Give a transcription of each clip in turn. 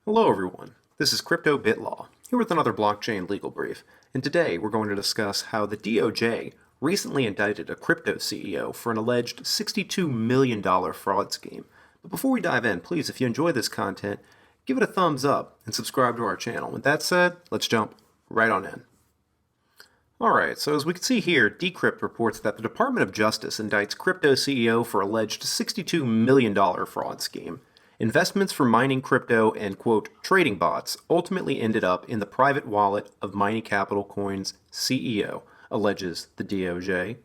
Hello everyone, this is Crypto Bit Law, here with another blockchain legal brief, and today we're going to discuss how the DOJ recently indicted a crypto CEO for an alleged $62 million fraud scheme. But before we dive in, please, if you enjoy this content, give it a thumbs up and subscribe to our channel. With that said, let's jump right on in. Alright, so as we can see here, Decrypt reports that the Department of Justice indicts crypto CEO for alleged $62 million fraud scheme. Investments for mining crypto and, quote, trading bots ultimately ended up in the private wallet of Mining Capital Coin's CEO, alleges the DOJ.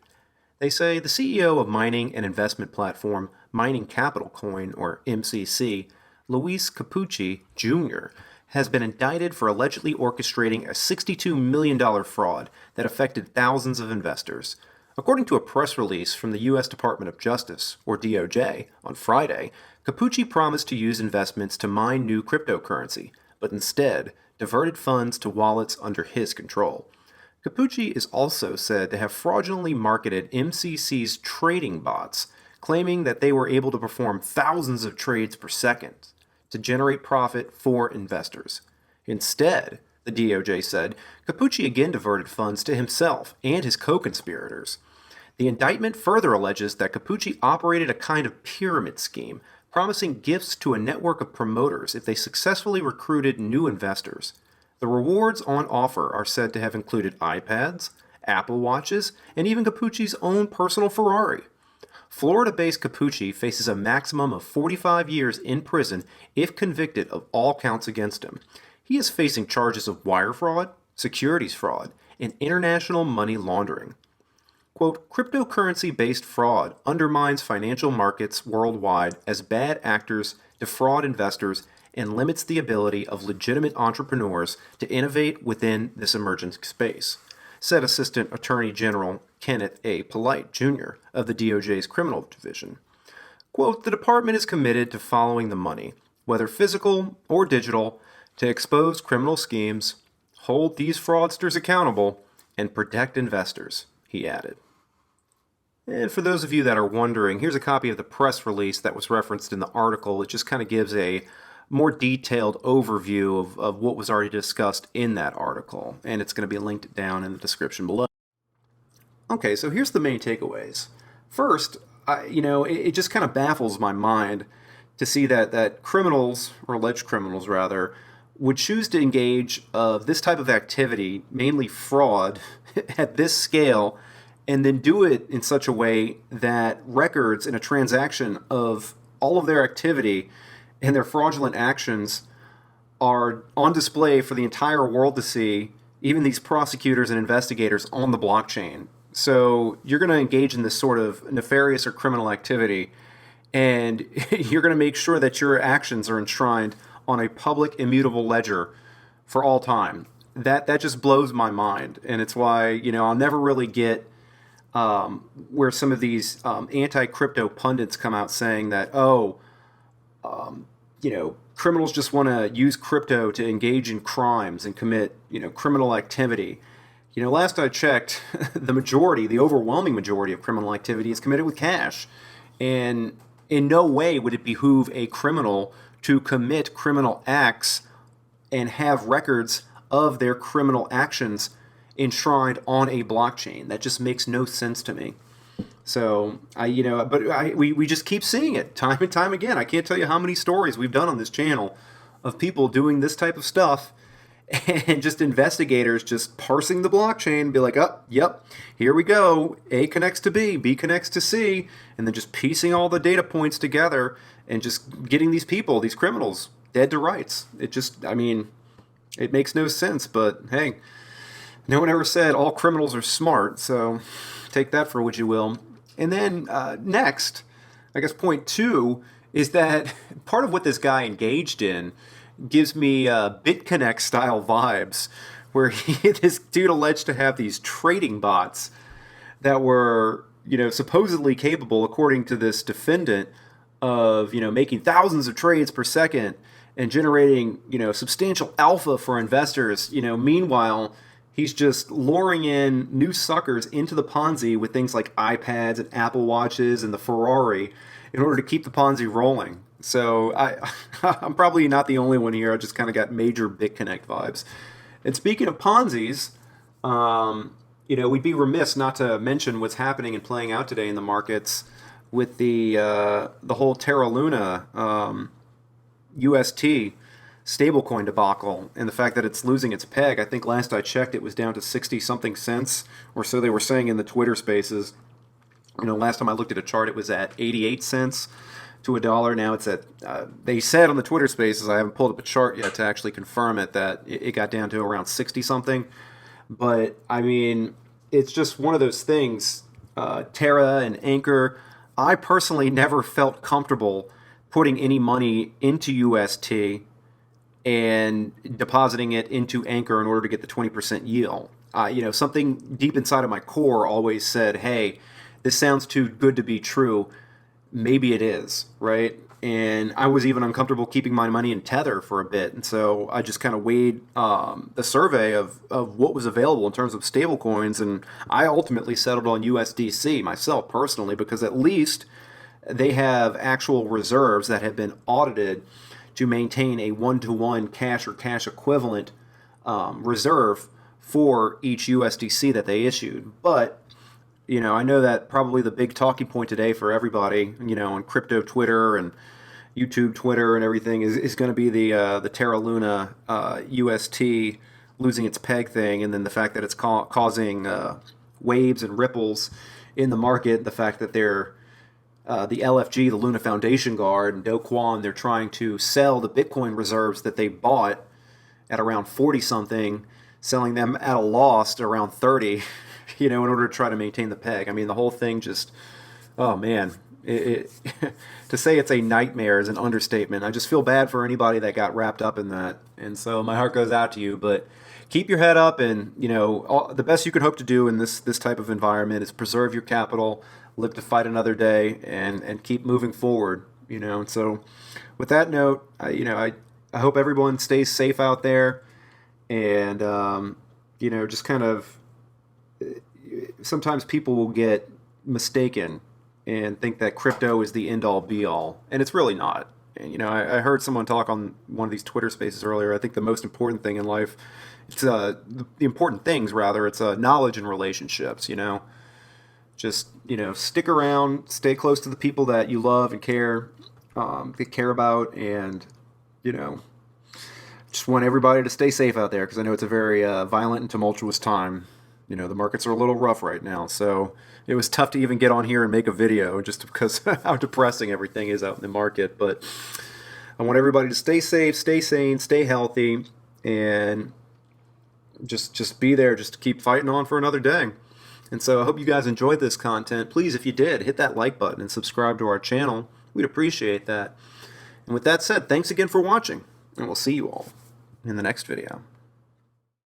They say the CEO of mining and investment platform Mining Capital Coin, or MCC, Luiz Capuci Jr., has been indicted for allegedly orchestrating a $62 million fraud that affected thousands of investors. According to a press release from the U.S. Department of Justice, or DOJ, on Friday, Capuci promised to use investments to mine new cryptocurrency, but instead diverted funds to wallets under his control. Capuci is also said to have fraudulently marketed MCC's trading bots, claiming that they were able to perform thousands of trades per second to generate profit for investors. Instead, the DOJ said, Capuci again diverted funds to himself and his co-conspirators. The indictment further alleges that Capuci operated a kind of pyramid scheme, promising gifts to a network of promoters if they successfully recruited new investors. The rewards on offer are said to have included iPads, Apple Watches, and even Capuci's own personal Ferrari. Florida-based Capuci faces a maximum of 45 years in prison if convicted of all counts against him. He is facing charges of wire fraud, securities fraud, and international money laundering. Quote, cryptocurrency-based fraud undermines financial markets worldwide as bad actors defraud investors and limits the ability of legitimate entrepreneurs to innovate within this emerging space, said Assistant Attorney General Kenneth A. Polite, Jr. of the DOJ's Criminal Division. Quote, the department is committed to following the money, whether physical or digital, to expose criminal schemes, hold these fraudsters accountable, and protect investors, he added. And for those of you that are wondering, here's a copy of the press release that was referenced in the article. It just kind of gives a more detailed overview of what was already discussed in that article, and it's going to be linked down in the description below. Okay, so here's the main takeaways. First, it just kind of baffles my mind to see that criminals, or alleged criminals rather, would choose to engage of this type of activity, mainly fraud, at this scale, and then do it in such a way that records in a transaction of all of their activity and their fraudulent actions are on display for the entire world to see, even these prosecutors and investigators on the blockchain. So you're going to engage in this sort of nefarious or criminal activity, and you're going to make sure that your actions are enshrined on a public immutable ledger for all time. That just blows my mind, and it's why I'll never really get where some of these anti-crypto pundits come out saying that, criminals just want to use crypto to engage in crimes and commit, criminal activity. Last I checked, the overwhelming majority of criminal activity is committed with cash. And in no way would it behoove a criminal to commit criminal acts and have records of their criminal actions enshrined on a blockchain. That just makes no sense to me. So, we just keep seeing it time and time again. I can't tell you how many stories we've done on this channel of people doing this type of stuff and just investigators just parsing the blockchain, be like, oh, yep, here we go. A connects to B connects to C, and then just piecing all the data points together and just getting these people, these criminals, dead to rights. It makes no sense, but hey, no one ever said all criminals are smart, so take that for what you will. And then next, I guess point 2 is that part of what this guy engaged in gives me Bitconnect style vibes, where this dude alleged to have these trading bots that were, supposedly capable, according to this defendant, of, making thousands of trades per second and generating, substantial alpha for investors. Meanwhile, he's just luring in new suckers into the Ponzi with things like iPads and Apple Watches and the Ferrari in order to keep the Ponzi rolling. So I'm probably not the only one here. I just kind of got major Bitconnect vibes. And speaking of Ponzi's, we'd be remiss not to mention what's happening and playing out today in the markets with the whole Terra Luna UST stablecoin debacle and the fact that it's losing its peg. I think last I checked, it was down to 60 something cents, or so they were saying in the Twitter Spaces. Last time I looked at a chart, it was at 88 cents to $1. Now it's at, they said on the Twitter Spaces, I haven't pulled up a chart yet to actually confirm it, that it got down to around 60 something. But I mean, it's just one of those things. Terra and Anchor, I personally never felt comfortable putting any money into UST and depositing it into Anchor in order to get the 20% yield. Something deep inside of my core always said, hey, this sounds too good to be true. Maybe it is, right? And I was even uncomfortable keeping my money in Tether for a bit. And so I just kind of weighed the survey of what was available in terms of stable coins. And I ultimately settled on USDC myself personally, because at least they have actual reserves that have been audited to maintain a 1-to-1 cash or cash equivalent reserve for each USDC that they issued. But I know that probably the big talking point today for everybody, on crypto Twitter and YouTube Twitter and everything is going to be the Terra Luna UST losing its peg thing, and then the fact that it's causing waves and ripples in the market. The fact that they're the LFG, the Luna Foundation Guard, and Do Kwon, they're trying to sell the Bitcoin reserves that they bought at around 40 something, selling them at a loss to around 30. In order to try to maintain the peg. I mean, the whole thing just, oh man, to say it's a nightmare is an understatement. I just feel bad for anybody that got wrapped up in that. And so my heart goes out to you, but keep your head up, and, the best you can hope to do in this type of environment is preserve your capital, live to fight another day, and keep moving forward, And so with that note, I hope everyone stays safe out there, and, just kind of, sometimes people will get mistaken and think that crypto is the end-all be-all, and it's really not. And I heard someone talk on one of these Twitter Spaces earlier. I think the most important thing in life, it's the important things rather, it's knowledge and relationships. Just stick around, stay close to the people that you love and care about, and just want everybody to stay safe out there, because I know it's a very violent and tumultuous time. The markets are a little rough right now, so it was tough to even get on here and make a video just because how depressing everything is out in the market. But I want everybody to stay safe, stay sane, stay healthy, and just be there, just to keep fighting on for another day. And so I hope you guys enjoyed this content. Please, if you did, hit that like button and subscribe to our channel. We'd appreciate that. And with that said, thanks again for watching, and we'll see you all in the next video.